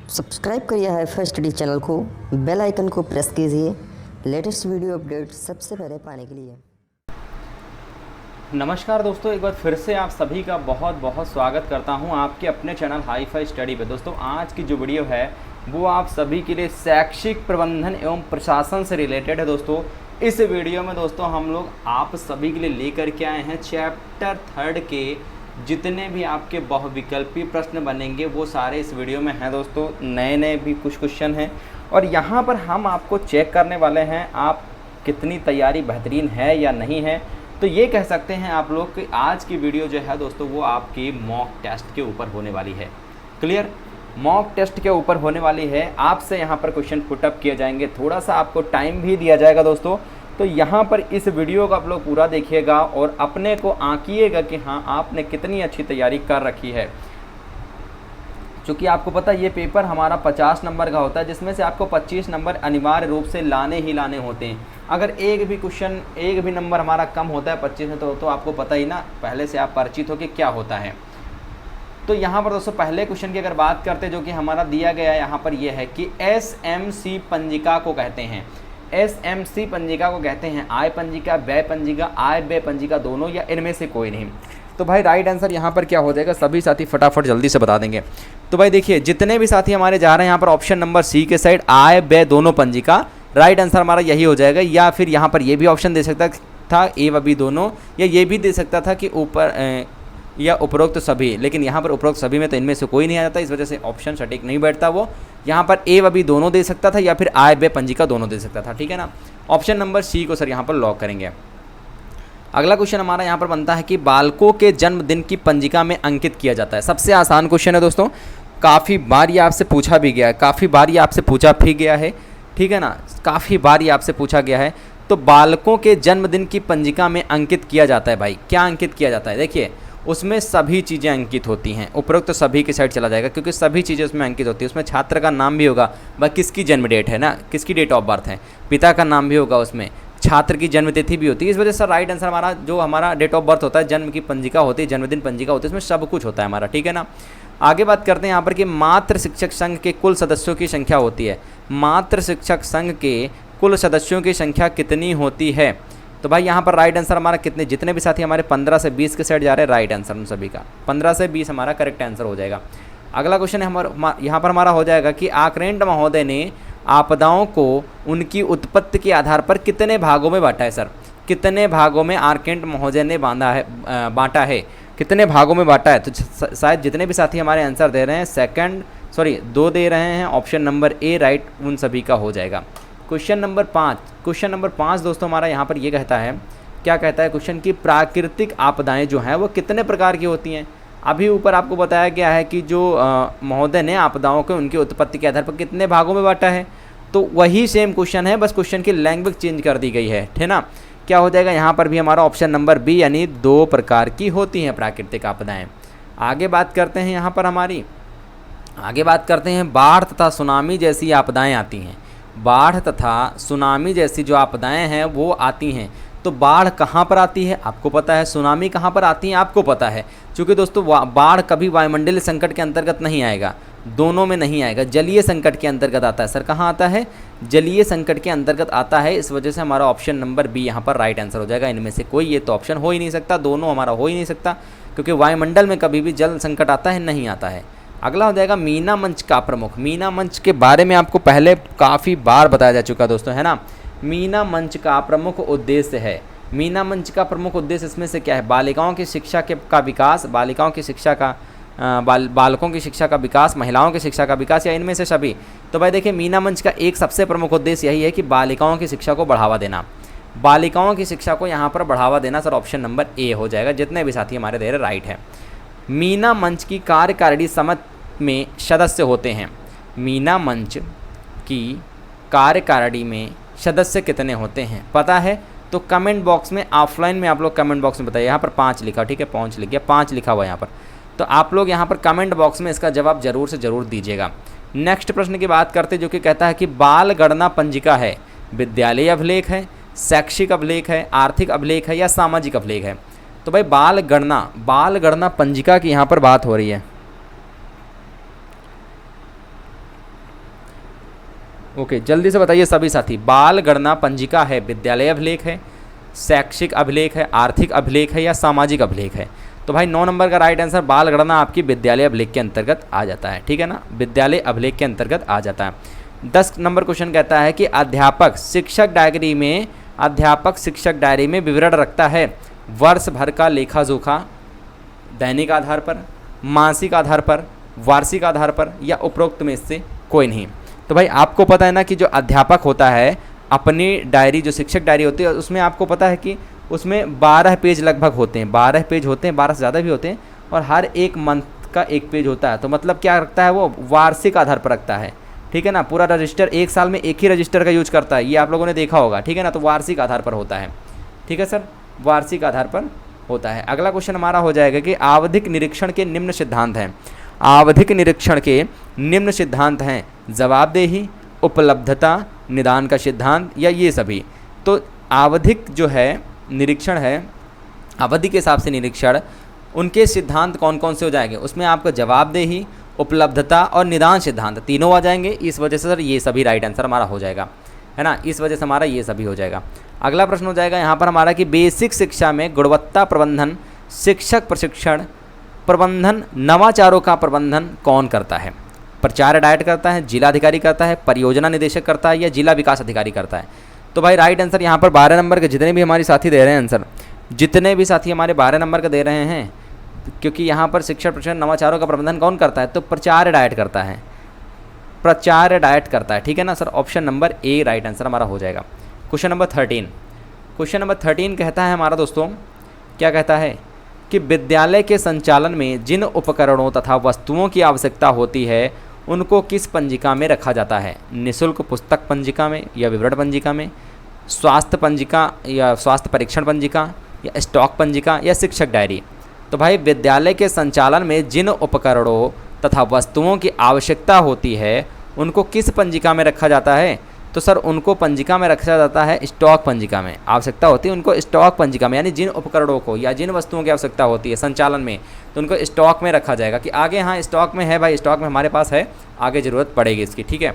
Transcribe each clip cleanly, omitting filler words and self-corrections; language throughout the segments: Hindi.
सब्सक्राइब करिए हाईफाई स्टडी चैनल को, बेल आइकन को प्रेस कीजिए लेटेस्ट वीडियो अपडेट सबसे पहले पाने के लिए। नमस्कार दोस्तों, एक बार फिर से आप सभी का बहुत बहुत स्वागत करता हूं आपके अपने चैनल हाईफाई स्टडी पे। दोस्तों आज की जो वीडियो है वो आप सभी के लिए शैक्षिक प्रबंधन एवं प्रशासन से रिलेटेड है। दोस्तों इस वीडियो में दोस्तों हम लोग आप सभी के लिए लेकर के आए हैं चैप्टर 3 के जितने भी आपके बहुविकल्पी प्रश्न बनेंगे वो सारे इस वीडियो में हैं। दोस्तों नए भी कुछ क्वेश्चन हैं और यहाँ पर हम आपको चेक करने वाले हैं आप कितनी तैयारी बेहतरीन है या नहीं है। तो ये कह सकते हैं आप लोग कि आज की वीडियो जो है दोस्तों वो आपकी मॉक टेस्ट के ऊपर होने वाली है। क्लियर, मॉक टेस्ट के ऊपर होने वाली है। आपसे यहाँ पर क्वेश्चन पुटअप किए जाएंगे, थोड़ा सा आपको टाइम भी दिया जाएगा दोस्तों। तो यहाँ पर इस वीडियो को आप लोग पूरा देखिएगा और अपने को आंकिएगा कि हाँ आपने कितनी अच्छी तैयारी कर रखी है। चूँकि आपको पता है ये पेपर हमारा 50 नंबर का होता है, जिसमें से आपको 25 नंबर अनिवार्य रूप से लाने ही लाने होते हैं। अगर एक भी क्वेश्चन एक भी नंबर हमारा कम होता है 25 में तो आपको पता ही ना, पहले से आप परिचित हो कि क्या होता है। तो यहाँ पर दोस्तों पहले क्वेश्चन की अगर बात करते जो कि हमारा दिया गया यहाँ पर यह है कि SMC पंजिका को कहते हैं। SMC पंजिका को कहते हैं आय पंजिका, व्यय पंजिका, आय व्यय पंजिका दोनों या इनमें से कोई नहीं। तो भाई राइट आंसर यहाँ पर क्या हो जाएगा, सभी साथी फटाफट जल्दी से बता देंगे। तो भाई देखिए जितने भी साथी हमारे जा रहे हैं यहाँ पर ऑप्शन नंबर सी के साइड आय व्यय दोनों पंजिका, राइट आंसर हमारा यही हो जाएगा। या फिर यहाँ पर ये भी ऑप्शन दे सकता था ए व बी दोनों, या ये भी दे सकता था कि ऊपर या उपरोक्त सभी, लेकिन यहाँ पर उपरोक्त सभी में तो इनमें से कोई नहीं आ जाता, इस वजह से ऑप्शन सटीक नहीं बैठता। वो यहाँ पर ए व बी दोनों दे सकता था या फिर आय व्यय पंजिका दोनों दे सकता था। ठीक है ना, ऑप्शन नंबर सी को सर यहाँ पर लॉक करेंगे। अगला क्वेश्चन हमारा यहाँ पर बनता है कि बालकों के जन्मदिन की पंजिका में अंकित किया जाता है। सबसे आसान क्वेश्चन है दोस्तों, काफ़ी बार ये आपसे पूछा भी गया है, काफ़ी बार ये आपसे पूछा भी गया है। ठीक है ना, काफ़ी बार ये आपसे पूछा गया है। तो बालकों के जन्मदिन की पंजिका में अंकित किया जाता है भाई, क्या अंकित किया जाता है? देखिए उसमें सभी चीज़ें अंकित होती हैं, उपरोक्त तो सभी की साइड चला जाएगा क्योंकि सभी चीज़ें उसमें अंकित होती है। उसमें छात्र का नाम भी होगा, वह किसकी जन्म डेट है ना, किसकी डेट ऑफ बर्थ है, पिता का नाम भी होगा, उसमें छात्र की जन्म तिथि भी होती है। इस वजह से राइट आंसर हमारा जो हमारा डेट ऑफ बर्थ होता है, जन्म की पंजिका होती है, जन्मदिन पंजिका होती है, उसमें सब कुछ होता है हमारा। ठीक है ना, आगे बात करते हैं यहाँ पर कि मातृ शिक्षक संघ के कुल सदस्यों की संख्या होती है। मातृ शिक्षक संघ के कुल सदस्यों की संख्या कितनी होती है? तो भाई यहाँ पर राइट आंसर हमारा कितने, जितने भी साथी हमारे 15 से 20 के साइड जा रहे हैं, राइट आंसर उन सभी का 15 से 20 हमारा करेक्ट आंसर हो जाएगा। अगला क्वेश्चन है हमारा यहाँ पर हमारा हो जाएगा कि आर्केंट महोदय ने आपदाओं को उनकी उत्पत्ति के आधार पर कितने भागों में बांटा है? सर कितने भागों में आर्केंट महोदय ने बांटा है, कितने भागों में बांटा है? तो शायद जितने भी साथी हमारे आंसर दे रहे हैं 2 दे रहे हैं, ऑप्शन नंबर ए राइट उन सभी का हो जाएगा। क्वेश्चन नंबर 5 दोस्तों हमारा यहाँ पर ये कहता है, क्या कहता है क्वेश्चन की प्राकृतिक आपदाएं जो हैं वो कितने प्रकार की होती हैं? अभी ऊपर आपको बताया गया है कि जो महोदय ने आपदाओं को उनकी उत्पत्ति के आधार पर कितने भागों में बांटा है, तो वही सेम क्वेश्चन है, बस क्वेश्चन की लैंग्वेज चेंज कर दी गई है। ठीक ना, क्या हो जाएगा यहाँ पर भी हमारा ऑप्शन नंबर बी, यानी 2 प्रकार की होती हैं प्राकृतिक आपदाएँ। आगे बात करते हैं यहाँ पर आगे बात करते हैं बाढ़ तथा सुनामी जैसी आपदाएँ आती हैं। बाढ़ तथा सुनामी जैसी जो आपदाएं हैं वो आती हैं। तो बाढ़ कहाँ पर आती है आपको पता है, सुनामी कहाँ पर आती है आपको पता है। क्योंकि दोस्तों बाढ़ कभी वायुमंडलीय संकट के अंतर्गत नहीं आएगा, दोनों में नहीं आएगा, जलीय संकट के अंतर्गत आता है। सर कहाँ आता है? जलीय संकट के अंतर्गत आता है। इस वजह से हमारा ऑप्शन नंबर बी यहाँ पर राइट आंसर हो जाएगा। इनमें से कोई ये तो ऑप्शन हो ही नहीं सकता, दोनों हमारा हो ही नहीं सकता, क्योंकि वायुमंडल में कभी भी जल संकट आता है नहीं आता है। अगला हो जाएगा मीना मंच का प्रमुख। मीना मंच के बारे में आपको पहले काफ़ी बार बताया जा चुका दोस्तों, है ना। मीना मंच का प्रमुख उद्देश्य है, मीना मंच का प्रमुख उद्देश्य इसमें से क्या है? बालिकाओं की शिक्षा का विकास, बालिकाओं की शिक्षा का बालकों की शिक्षा का विकास, महिलाओं की शिक्षा का विकास, या इनमें से सभी। तो भाई देखिए मीना मंच का एक सबसे प्रमुख उद्देश्य यही है कि बालिकाओं की शिक्षा को बढ़ावा देना, बालिकाओं की शिक्षा को यहाँ पर बढ़ावा देना। सर ऑप्शन नंबर ए हो जाएगा, जितने भी साथी हमारे दे रहे राइट है। मीना मंच की कार्यकारिणी समिति में सदस्य होते हैं। मीना मंच की कार्यकारिणी में सदस्य कितने होते हैं पता है? तो कमेंट बॉक्स में, ऑफलाइन में आप लोग कमेंट बॉक्स में बताइए। यहाँ पर 5 लिखा, ठीक है, 5 लिख गया, 5 लिखा हुआ यहाँ पर। तो आप लोग यहाँ पर कमेंट बॉक्स में इसका जवाब जरूर से ज़रूर दीजिएगा। नेक्स्ट प्रश्न की बात करते जो कि कहता है कि बाल गणना पंजिका है, विद्यालय अभिलेख है, शैक्षिक अभिलेख है, आर्थिक अभिलेख है या सामाजिक अभिलेख है? तो भाई बाल गणना पंजिका की यहाँ पर बात हो रही है। ओके, जल्दी से बताइए सभी साथी, बाल गणना पंजिका है, विद्यालय अभिलेख है, शैक्षिक अभिलेख है, आर्थिक अभिलेख है या सामाजिक अभिलेख है? तो भाई 9 नंबर का राइट आंसर बाल गणना आपकी विद्यालय अभिलेख के अंतर्गत आ जाता है, ठीक है ना, विद्यालय अभिलेख के अंतर्गत आ जाता है। 10 नंबर क्वेश्चन कहता है कि अध्यापक शिक्षक डायरी में विवरण रखता है वर्ष भर का लेखा जोखा, दैनिक आधार पर, मासिक आधार पर, वार्षिक आधार पर या उपरोक्त में से कोई नहीं। तो भाई आपको पता है ना कि जो अध्यापक होता है अपनी डायरी, जो शिक्षक डायरी होती है उसमें आपको पता है कि उसमें 12 पेज लगभग होते हैं, 12 पेज होते हैं, 12 से ज़्यादा भी होते हैं, और हर एक मंथ का एक पेज होता है। तो मतलब क्या रखता है वो, वार्षिक आधार पर रखता है, ठीक है ना। पूरा रजिस्टर एक साल में एक ही रजिस्टर का यूज करता है, ये आप लोगों ने देखा होगा, ठीक है ना। तो वार्षिक आधार पर होता है, ठीक है सर, वार्षिक आधार पर होता है। अगला क्वेश्चन हमारा हो जाएगा कि आवधिक निरीक्षण के निम्न सिद्धांत हैं। आवधिक निरीक्षण के निम्न सिद्धांत हैं जवाबदेही, उपलब्धता, निदान का सिद्धांत या ये सभी। तो आवधिक जो है निरीक्षण है, अवधि के हिसाब से निरीक्षण, उनके सिद्धांत कौन कौन से हो जाएंगे, उसमें आपको जवाबदेही, उपलब्धता और निदान सिद्धांत तीनों आ जाएंगे। इस वजह से सर ये सभी राइट आंसर हमारा हो जाएगा, है ना, इस वजह से हमारा ये सभी हो जाएगा। अगला प्रश्न हो जाएगा यहाँ पर हमारा कि बेसिक शिक्षा में गुणवत्ता प्रबंधन, शिक्षक प्रशिक्षण प्रबंधन, नवाचारों का प्रबंधन कौन करता है? प्रचार डायट करता है, जिलाधिकारी करता है, परियोजना निदेशक करता है या जिला विकास अधिकारी करता है? तो भाई राइट आंसर यहाँ पर 12 नंबर के जितने भी हमारे साथी दे रहे हैं आंसर, जितने भी साथी हमारे 12 नंबर का दे रहे हैं, क्योंकि यहाँ पर शिक्षण प्रशिक्षण नवाचारों का प्रबंधन कौन करता है? तो प्रचार डायट करता है, प्रचार डायट करता है, ठीक है ना sir. Option number A right answer हमारा हो जाएगा। क्वेश्चन नंबर 13, क्वेश्चन नंबर 13 कहता है हमारा दोस्तों, क्या कहता है कि विद्यालय के संचालन में जिन उपकरणों तथा वस्तुओं की आवश्यकता होती है उनको किस पंजिका में रखा जाता है? निःशुल्क पुस्तक पंजिका में या विवरण पंजिका में, स्वास्थ्य पंजिका या स्वास्थ्य परीक्षण पंजिका या स्टॉक पंजिका या शिक्षक डायरी? तो भाई विद्यालय के संचालन में जिन उपकरणों तथा वस्तुओं की आवश्यकता होती है उनको किस पंजिका में रखा जाता है? तो सर उनको पंजिका में रखा जाता है स्टॉक पंजिका में। आवश्यकता होती है उनको स्टॉक पंजिका में, यानी जिन उपकरणों को या जिन वस्तुओं की आवश्यकता होती है संचालन में तो उनको स्टॉक में रखा जाएगा कि आगे, हाँ स्टॉक में है भाई, स्टॉक में हमारे पास है, आगे ज़रूरत पड़ेगी इसकी, ठीक है।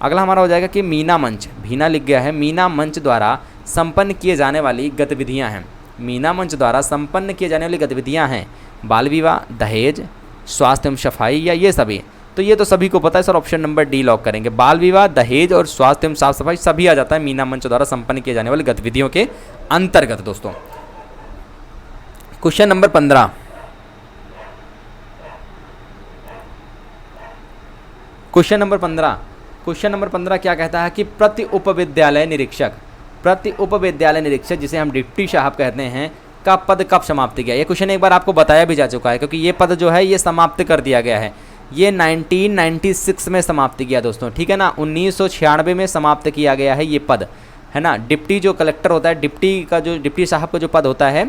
अगला हमारा हो जाएगा कि मीना मंच, भीना लिख गया है, मीना मंच द्वारा संपन्न किए जाने वाली गतिविधियाँ हैं। मीना मंच द्वारा संपन्न किए जाने वाली गतिविधियाँ हैं बाल विवाह, दहेज, स्वास्थ्य एवं सफाई या ये सभी? तो ये तो सभी को पता है sir, option number D lock करेंगे। बाल विवाह, दहेज और स्वास्थ्य एवं साफ सफाई सभी आ जाता है मीना मंच द्वारा संपन्न किए जाने वाली गतिविधियों के अंतर्गत दोस्तों। Question number 15, question number 15, question number 15 क्या कहता है कि प्रति उपविद्यालय निरीक्षक, प्रति उपविद्यालय निरीक्षक जिसे हम डिप्टी साहब कहते हैं का पद कब समाप्त किया? ये क्वेश्चन एक बार आपको बताया भी जा चुका है, क्योंकि ये पद जो है ये समाप्त कर दिया गया है। ये 1996 में समाप्त किया दोस्तों, ठीक है ना, 1996 में समाप्त किया गया है ये पद, है ना। डिप्टी जो कलेक्टर होता है, डिप्टी साहब का जो पद होता है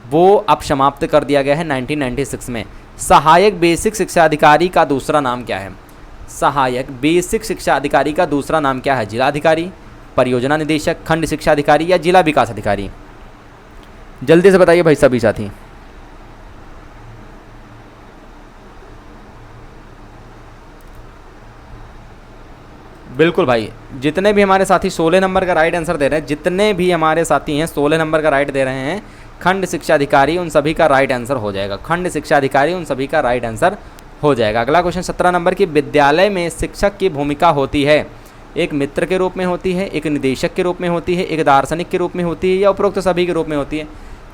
वो अब समाप्त कर दिया गया है 1996 में। सहायक बेसिक शिक्षा अधिकारी का दूसरा नाम क्या है? सहायक बेसिक शिक्षा अधिकारी का दूसरा नाम क्या है? जिलाधिकारी, परियोजना निदेशक, खंड शिक्षा अधिकारी या जिला विकास अधिकारी? जल्दी से बताइए भाई सभी साथी। बिल्कुल भाई, जितने भी हमारे साथी 16 नंबर का राइट आंसर दे रहे हैं, जितने भी हमारे साथी हैं 16 नंबर का राइट दे रहे हैं, खंड शिक्षा अधिकारी उन सभी का राइट आंसर हो जाएगा। खंड शिक्षा अधिकारी उन सभी का राइट आंसर हो जाएगा। अगला क्वेश्चन 17 नंबर की, विद्यालय में शिक्षक की भूमिका होती है, एक मित्र के रूप में होती है, एक निदेशक के रूप में होती है, एक दार्शनिक के रूप में होती है या उपरोक्त सभी के रूप में होती है?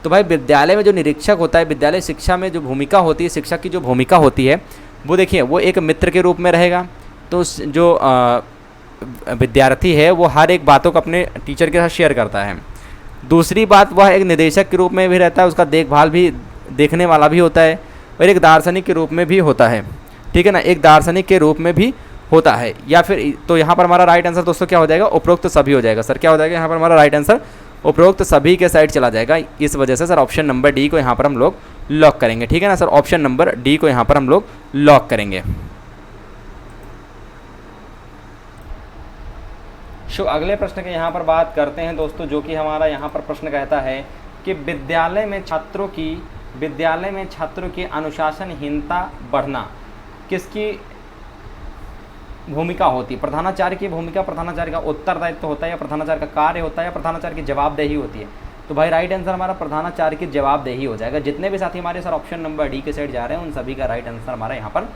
तो भाई विद्यालय में जो निरीक्षक होता है, विद्यालय शिक्षा में जो भूमिका होती है, शिक्षक की जो भूमिका होती है वो देखिए, वो एक मित्र के रूप में रहेगा। तो जो विद्यार्थी है वो हर एक बातों को अपने टीचर के साथ शेयर करता है। दूसरी बात, वह एक निदेशक के रूप में भी रहता है, उसका देखभाल भी देखने वाला भी होता है, और एक दार्शनिक के रूप में भी होता है, ठीक है ना, एक दार्शनिक के रूप में भी होता है। या फिर तो यहाँ पर हमारा राइट आंसर दोस्तों क्या हो जाएगा? उपरोक्त सभी हो जाएगा। सर क्या हो जाएगा यहाँ पर हमारा राइट आंसर? उपरोक्त सभी के साइड चला जाएगा। इस वजह से सर ऑप्शन नंबर डी को यहाँ पर हम लोग लॉक करेंगे, ठीक है ना सर, ऑप्शन नंबर डी को यहाँ पर हम लोग लॉक करेंगे। अगले प्रश्न के यहाँ पर बात करते हैं दोस्तों, जो कि हमारा यहाँ पर प्रश्न कहता है कि विद्यालय में छात्रों की अनुशासनहीनता बढ़ना किसकी भूमिका होती है। प्रधानाचार्य की भूमिका, प्रधानाचार्य का उत्तरदायित्व होता है, या प्रधानाचार्य का कार्य होता है, या प्रधानाचार्य की जवाबदेही होती है। तो भाई राइट आंसर हमारा प्रधानाचार्य की जवाबदेही हो जाएगा। जितने भी साथी हमारे सर ऑप्शन नंबर डी के साइड जा रहे हैं उन सभी का राइट आंसर हमारा यहाँ पर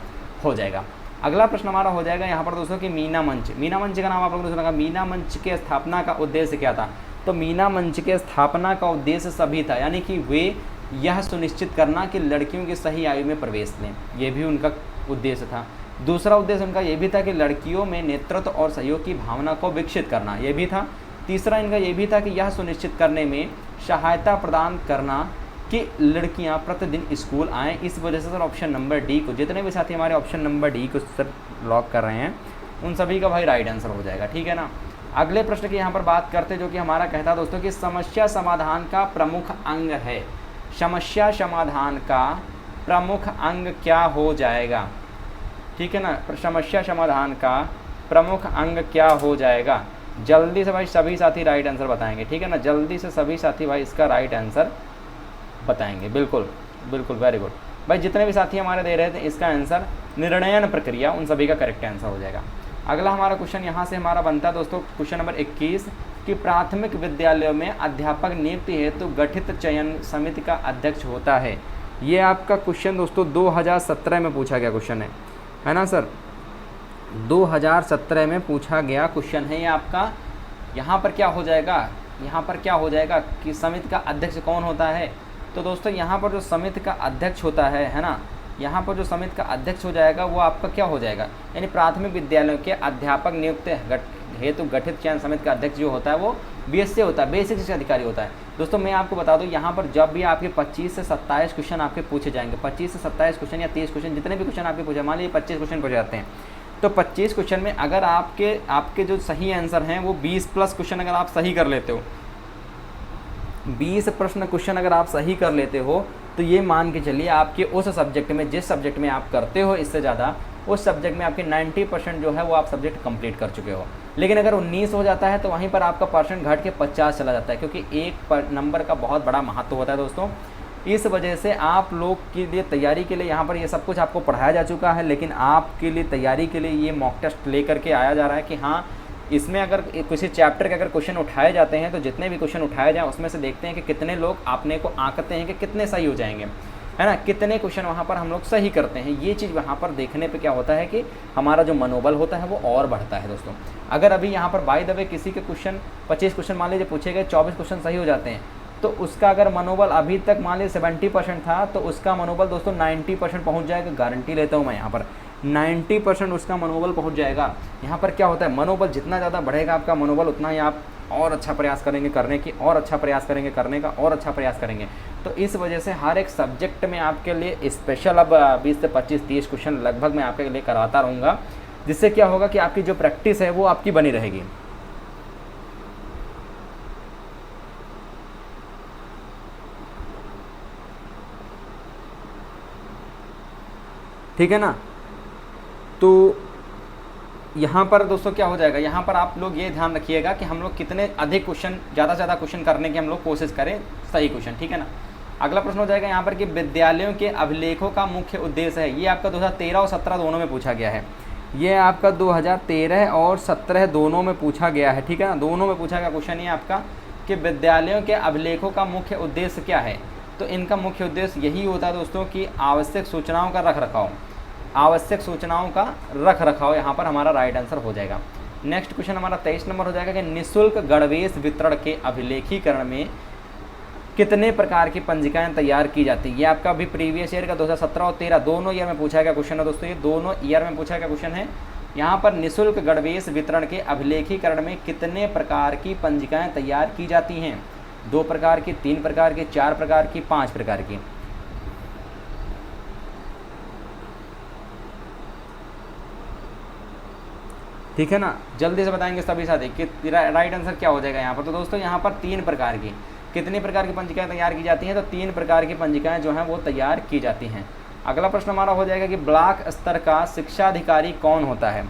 हो जाएगा। अगला प्रश्न हमारा हो जाएगा यहाँ पर दोस्तों कि मीना मंच। मीना मंच का नाम आप लोगों ने सुना होगा। मीना मंच के स्थापना का उद्देश्य क्या था? तो मीना मंच के स्थापना का उद्देश्य सभी था, यानी कि वे यह सुनिश्चित करना कि लड़कियों की सही आयु में प्रवेश लें, ये भी उनका उद्देश्य था। दूसरा उद्देश्य उनका ये भी था कि लड़कियों में नेतृत्व और सहयोग की भावना को विकसित करना, ये भी था। तीसरा इनका ये भी था कि यह सुनिश्चित करने में सहायता प्रदान करना कि लड़कियां प्रतिदिन स्कूल आएँ। इस वजह से सर ऑप्शन नंबर डी को, जितने भी साथी हमारे ऑप्शन नंबर डी को सर लॉक कर रहे हैं उन सभी का भाई राइट आंसर हो जाएगा, ठीक है ना। अगले प्रश्न की यहाँ पर बात करते हैं, जो कि हमारा कहता है दोस्तों कि समस्या समाधान का प्रमुख अंग है। समस्या समाधान का प्रमुख अंग क्या हो जाएगा? ठीक है ना, समस्या समाधान का प्रमुख अंग क्या हो जाएगा? जल्दी से भाई सभी साथी राइट आंसर बताएंगे, ठीक है ना। जल्दी से सभी साथी भाई इसका राइट आंसर बताएंगे। बिल्कुल बिल्कुल, वेरी गुड भाई। जितने भी साथी हमारे दे रहे थे इसका आंसर निर्णयन प्रक्रिया, उन सभी का करेक्ट आंसर हो जाएगा। अगला हमारा क्वेश्चन यहाँ से हमारा बनता है दोस्तों क्वेश्चन नंबर 21 कि प्राथमिक विद्यालयों में अध्यापक नियुक्ति हेतु गठित चयन समिति का अध्यक्ष होता है। ये आपका क्वेश्चन दोस्तों 2017 में पूछा गया क्वेश्चन है ना सर। 2017 में पूछा गया क्वेश्चन है ये आपका। यहाँ पर क्या हो जाएगा, यहाँ पर क्या हो जाएगा कि समिति का अध्यक्ष कौन होता है? तो दोस्तों यहाँ पर जो समिति का अध्यक्ष होता है ना, यहाँ पर जो समिति का अध्यक्ष हो जाएगा वो आपका क्या हो जाएगा, यानी प्राथमिक विद्यालयों के अध्यापक नियुक्त हेतु गठित चयन समिति का अध्यक्ष जो होता है वो बीएससी होता है, बेसिक शिक्षा अधिकारी होता है। दोस्तों मैं आपको बता दूं, यहाँ पर जब भी आपके 25 से 27 क्वेश्चन आपके पूछे जाएंगे, 25 से 27 क्वेश्चन या 30 क्वेश्चन, जितने भी क्वेश्चन आपके पूछे, मान लीजिए 25 क्वेश्चन पूछे जाते हैं, तो 25 क्वेश्चन में अगर आपके जो सही आंसर हैं वो 20 प्लस क्वेश्चन अगर आप सही कर लेते हो, 20 प्रश्न क्वेश्चन अगर आप सही कर लेते हो, तो ये मान के चलिए आपके उस सब्जेक्ट में, जिस सब्जेक्ट में आप करते हो इससे ज़्यादा, उस सब्जेक्ट में आपके 90% जो है वो आप सब्जेक्ट कंप्लीट कर चुके हो। लेकिन अगर 19 हो जाता है तो वहीं पर आपका परसेंट घट के 50 चला जाता है, क्योंकि एक नंबर का बहुत बड़ा महत्व होता है दोस्तों। इस वजह से आप लोग के लिए तैयारी के लिए यहाँ पर ये सब कुछ आपको पढ़ाया जा चुका है, लेकिन आपके लिए तैयारी के लिए ये मॉक टेस्ट लेकर के आया जा रहा है कि हाँ, इसमें अगर किसी चैप्टर के अगर क्वेश्चन उठाए जाते हैं तो जितने भी क्वेश्चन उठाए जाएँ उसमें से देखते हैं कि कितने लोग अपने को आंकते हैं कि कितने सही हो जाएंगे, है ना, कितने क्वेश्चन वहाँ पर हम लोग सही करते हैं। ये चीज़ वहाँ पर देखने पे क्या होता है कि हमारा जो मनोबल होता है वो और बढ़ता है दोस्तों। अगर अभी यहाँ पर बाय द वे किसी के क्वेश्चन 25 क्वेश्चन मान लीजिए पूछे गए, 24 क्वेश्चन सही हो जाते हैं, तो उसका अगर मनोबल अभी तक मान लीजिए 70% था, तो उसका मनोबल दोस्तों 90% पहुँच जाएगा। गारंटी लेता हूँ मैं यहाँ पर 90% उसका मनोबल पहुँच जाएगा। यहाँ पर क्या होता है, मनोबल जितना ज़्यादा बढ़ेगा आपका मनोबल, उतना ही आप और अच्छा प्रयास करेंगे करने की, और अच्छा प्रयास करेंगे करने का, और अच्छा प्रयास करेंगे। तो इस वजह से हर एक सब्जेक्ट में आपके लिए स्पेशल अब 20 से 25-30 क्वेश्चन लगभग मैं आपके लिए कराता रहूँगा, जिससे क्या होगा कि आपकी जो प्रैक्टिस है वो आपकी बनी रहेगी। ठीक है ना। तो यहाँ पर दोस्तों क्या हो जाएगा, यहाँ पर आप लोग ये ध्यान रखिएगा कि हम लोग कितने अधिक क्वेश्चन, ज़्यादा से ज़्यादा क्वेश्चन करने की हम लोग कोशिश करें, सही क्वेश्चन, ठीक है ना। अगला प्रश्न हो जाएगा यहाँ पर कि विद्यालयों के अभिलेखों का मुख्य उद्देश्य है। ये आपका 2013 और 17 दोनों में पूछा गया है। ये आपका 2013 और 17 दोनों में पूछा गया है, ठीक है ना। दोनों में पूछा गया क्वेश्चन ये आपका कि विद्यालयों के अभिलेखों का मुख्य उद्देश्य क्या है। तो इनका मुख्य उद्देश्य यही होता है दोस्तों कि आवश्यक सूचनाओं का रख रखाव, आवश्यक सूचनाओं का रख रखाव यहाँ पर हमारा राइट आंसर हो जाएगा। नेक्स्ट क्वेश्चन हमारा 23 नंबर हो जाएगा कि निःशुल्क गणवेश वितरण के अभिलेखीकरण में कितने प्रकार की पंजिकाएं तैयार की जाती है। ये आपका भी प्रीवियस ईयर का 2017 और 13 दोनों ईयर में पूछा गया क्वेश्चन है दोस्तों। ये दोनों ईयर में पूछा गया क्वेश्चन है। यहाँ पर निःशुल्क गणवेश वितरण के अभिलेखीकरण में कितने प्रकार की पंजिकाएं तैयार की जाती हैं। 2 प्रकार की, 3 प्रकार की, 4 प्रकार की, 5 प्रकार की। ठीक है ना, जल्दी से बताएंगे सभी साथी कि राइट आंसर क्या हो जाएगा यहाँ पर। तो दोस्तों यहाँ पर 3 प्रकार की, कितनी प्रकार की पंजिकाएं तैयार की जाती हैं, तो 3 प्रकार की पंजिकाएं जो हैं वो तैयार की जाती हैं। अगला प्रश्न हमारा हो जाएगा कि ब्लॉक स्तर का शिक्षाधिकारी कौन होता है।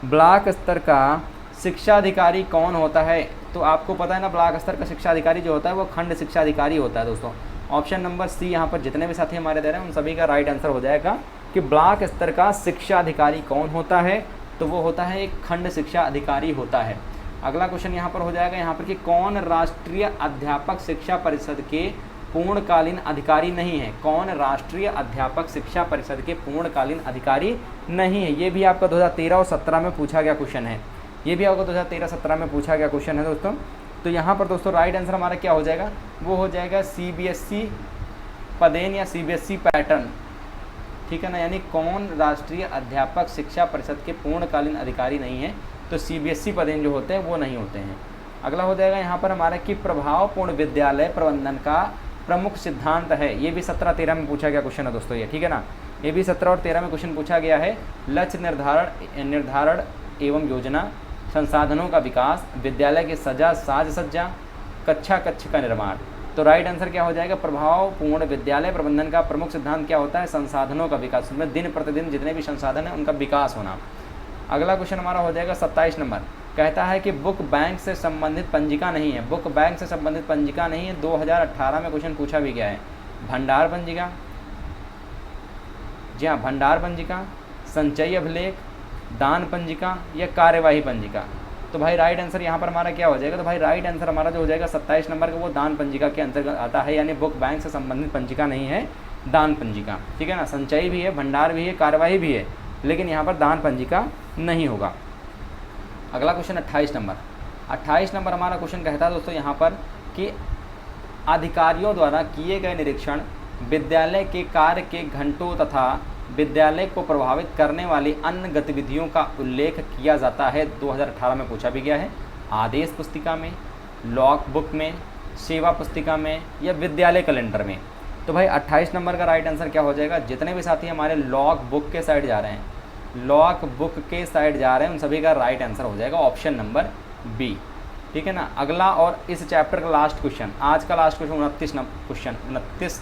ब्लॉक स्तर का शिक्षाधिकारी कौन होता है, तो आपको पता है ना, ब्लॉक स्तर का शिक्षाधिकारी जो होता है वो खंड शिक्षाधिकारी होता है दोस्तों। ऑप्शन नंबर सी यहाँ पर जितने भी साथी हमारे दे रहे हैं उन सभी का राइट आंसर हो जाएगा कि ब्लॉक स्तर का शिक्षाधिकारी कौन होता है। तो वो होता है एक खंड शिक्षा अधिकारी होता है। अगला क्वेश्चन यहाँ पर हो जाएगा यहाँ पर कि कौन राष्ट्रीय अध्यापक शिक्षा परिषद के पूर्णकालीन अधिकारी नहीं है। कौन राष्ट्रीय अध्यापक शिक्षा परिषद के पूर्णकालीन अधिकारी नहीं है। ये भी आपका 2013 और 17 में पूछा गया क्वेश्चन है। ये भी आपको 2013-17 में पूछा गया क्वेश्चन है दोस्तों। तो यहाँ पर दोस्तों राइट आंसर हमारा क्या हो जाएगा, वो हो जाएगा CBSE पदेन या CBSE पैटर्न, ठीक है ना। यानी कौन राष्ट्रीय अध्यापक शिक्षा परिषद के पूर्णकालीन अधिकारी नहीं है, तो CBSE पदेन जो होते हैं वो नहीं होते हैं। अगला हो जाएगा यहाँ पर हमारा कि प्रभावपूर्ण विद्यालय प्रबंधन का प्रमुख सिद्धांत है। ये भी 17-13 में पूछा गया क्वेश्चन है दोस्तों ये, ठीक है ना। ये भी 17 और 13 में क्वेश्चन पूछा गया है। लक्ष्य निर्धारण एवं योजना, संसाधनों का विकास, विद्यालय की साज सज्जा, कक्षा का निर्माण। तो राइट आंसर क्या हो जाएगा, प्रभावपूर्ण विद्यालय प्रबंधन का प्रमुख सिद्धांत क्या होता है, संसाधनों का विकास। उसमें दिन प्रतिदिन जितने भी संसाधन हैं उनका विकास होना। अगला क्वेश्चन हमारा हो जाएगा 27 नंबर, कहता है कि बुक बैंक से संबंधित पंजिका नहीं है। बुक बैंक से संबंधित पंजिका नहीं है। 2018 में क्वेश्चन पूछा भी गया है। भंडार पंजिका, जी हाँ भंडार पंजिका, संचयी अभिलेख, दान पंजिका या कार्यवाही पंजिका। तो भाई राइट आंसर यहाँ पर हमारा क्या हो जाएगा, तो भाई राइट आंसर हमारा जो हो जाएगा 27 नंबर का वो दान पंजिका के अंतर्गत आता है। यानी बुक बैंक से संबंधित पंजिका नहीं है, दान पंजिका, ठीक है ना। संचयी भी है, भंडार भी है, कार्यवाही भी है, लेकिन यहाँ पर दान पंजिका नहीं होगा। अगला क्वेश्चन 28 नंबर। 28 नंबर हमारा क्वेश्चन कहता है दोस्तों यहाँ पर कि अधिकारियों द्वारा किए गए निरीक्षण, विद्यालय के कार्य के घंटों तथा विद्यालय को प्रभावित करने वाली अन्य गतिविधियों का उल्लेख किया जाता है। 2018 में पूछा भी गया है। आदेश पुस्तिका में, लॉग बुक में, सेवा पुस्तिका में या विद्यालय कैलेंडर में। तो भाई 28 नंबर का राइट आंसर क्या हो जाएगा, जितने भी साथी हमारे लॉग बुक के साइड जा रहे हैं, लॉग बुक के साइड जा रहे हैं, उन सभी का राइट आंसर हो जाएगा ऑप्शन नंबर बी, ठीक है ना। अगला और इस चैप्टर का लास्ट क्वेश्चन, आज का लास्ट क्वेश्चन 29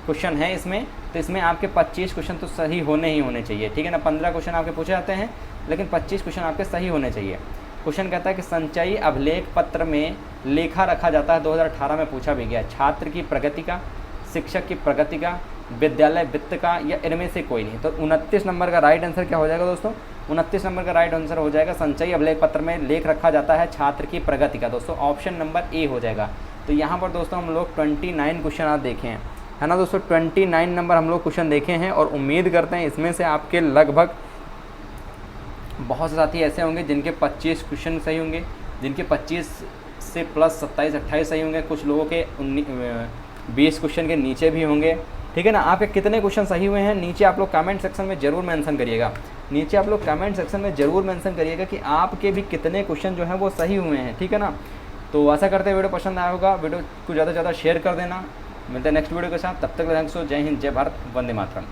क्वेश्चन है इसमें। तो इसमें आपके 25 क्वेश्चन तो सही होने ही होने चाहिए, ठीक है ना। 15 क्वेश्चन आपके पूछे जाते हैं, लेकिन 25 क्वेश्चन आपके सही होने चाहिए। क्वेश्चन कहता है कि संचयी अभिलेख पत्र में लेखा रखा जाता है। 2018 में पूछा भी गया। छात्र की प्रगति का, शिक्षक की प्रगति का, विद्यालय वित्त का या इनमें से कोई नहीं। तो 29 नंबर का राइट आंसर क्या हो जाएगा दोस्तों, 29 नंबर का राइट आंसर हो जाएगा संचयी अभिलेख पत्र में लेख रखा जाता है छात्र की प्रगति का। दोस्तों ऑप्शन नंबर ए हो जाएगा। तो यहाँ पर दोस्तों हम लोग 29 क्वेश्चन आप देखें हैं, है ना दोस्तों। 29 नंबर हम लोग क्वेश्चन देखे हैं और उम्मीद करते हैं इसमें से आपके लगभग बहुत से साथी ऐसे होंगे जिनके 25 क्वेश्चन सही होंगे, जिनके 25 से प्लस 27-28 सही होंगे। कुछ लोगों के 20 क्वेश्चन के नीचे भी होंगे, ठीक है ना। आपके कितने क्वेश्चन सही हुए हैं नीचे आप लोग कमेंट सेक्शन में ज़रूर मेंशन करिएगा। नीचे आप लोग कमेंट सेक्शन में ज़रूर मेंशन करिएगा कि आपके भी कितने क्वेश्चन जो हैं वो सही हुए हैं, ठीक है ना। तो आशा करते हैं वीडियो पसंद आया होगा। वीडियो को ज़्यादा से ज़्यादा शेयर कर देना। मिलते हैं नेक्स्ट वीडियो के साथ, तब तक थैंक्स। जय हिंद, जय भारत, वंदे मातरम।